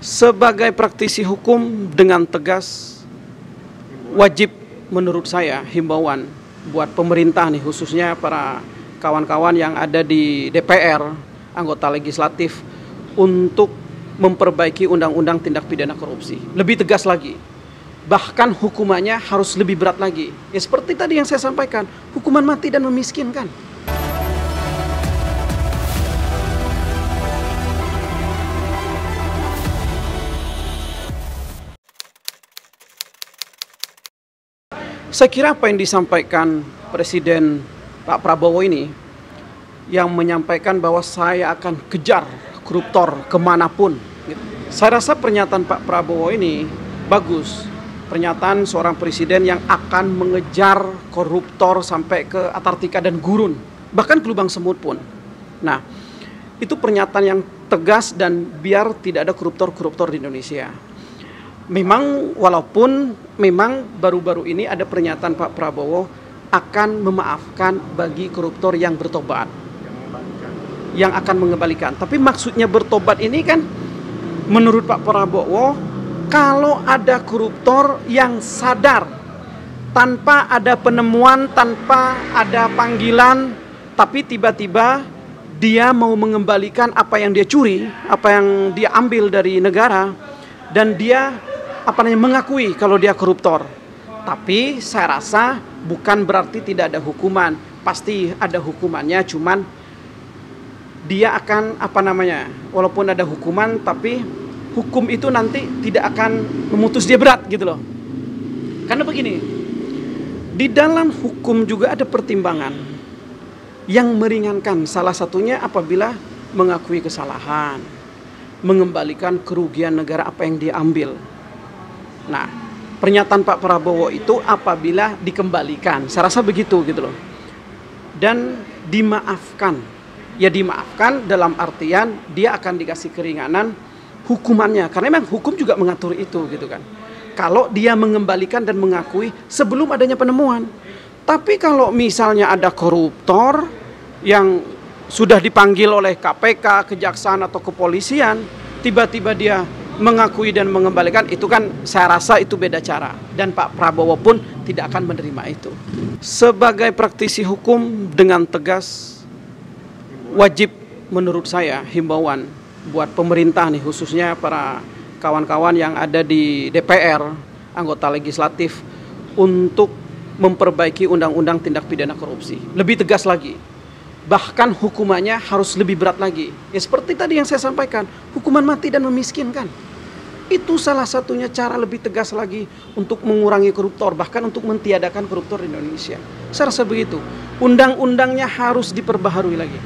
Sebagai praktisi hukum dengan tegas, wajib menurut saya himbauan buat pemerintah nih, khususnya para kawan-kawan yang ada di DPR, anggota legislatif, untuk memperbaiki undang-undang tindak pidana korupsi. Lebih tegas lagi, bahkan hukumannya harus lebih berat lagi. Ya seperti tadi yang saya sampaikan, hukuman mati dan memiskinkan. Saya kira apa yang disampaikan Presiden Pak Prabowo ini, yang menyampaikan bahwa saya akan kejar koruptor kemanapun. Saya rasa pernyataan Pak Prabowo ini bagus. Pernyataan seorang presiden yang akan mengejar koruptor sampai ke Antartika dan gurun, bahkan ke lubang semut pun. Nah, itu pernyataan yang tegas dan biar tidak ada koruptor-koruptor di Indonesia. Memang walaupun memang baru-baru ini ada pernyataan Pak Prabowo akan memaafkan bagi koruptor yang bertobat, yang akan mengembalikan. Tapi maksudnya bertobat ini kan menurut Pak Prabowo, kalau ada koruptor yang sadar tanpa ada penemuan, tanpa ada panggilan, tapi tiba-tiba dia mau mengembalikan apa yang dia curi, apa yang dia ambil dari negara, dan dia mengakui kalau dia koruptor. Tapi saya rasa bukan berarti tidak ada hukuman. Pasti ada hukumannya, cuman dia akan walaupun ada hukuman, tapi hukum itu nanti tidak akan memutus dia berat gitu loh. Karena begini, di dalam hukum juga ada pertimbangan yang meringankan. Salah satunya apabila mengakui kesalahan, mengembalikan kerugian negara apa yang dia ambil. Nah, pernyataan Pak Prabowo itu apabila dikembalikan, saya rasa begitu gitu loh. Dan dimaafkan. Ya dimaafkan dalam artian dia akan dikasih keringanan hukumannya. Karena memang hukum juga mengatur itu gitu kan. Kalau dia mengembalikan dan mengakui sebelum adanya penemuan. Tapi kalau misalnya ada koruptor yang sudah dipanggil oleh KPK, kejaksaan atau kepolisian, tiba-tiba dia mengakui dan mengembalikan, itu kan saya rasa itu beda cara. Dan Pak Prabowo pun tidak akan menerima itu. Sebagai praktisi hukum dengan tegas, wajib menurut saya himbauan buat pemerintah nih, khususnya para kawan-kawan yang ada di DPR, anggota legislatif, untuk memperbaiki undang-undang tindak pidana korupsi. Lebih tegas lagi, bahkan hukumannya harus lebih berat lagi. Ya seperti tadi yang saya sampaikan, hukuman mati dan memiskinkan. Itu salah satunya cara lebih tegas lagi untuk mengurangi koruptor, bahkan untuk mentiadakan koruptor di Indonesia. Saya rasa begitu. Undang-undangnya harus diperbaharui lagi.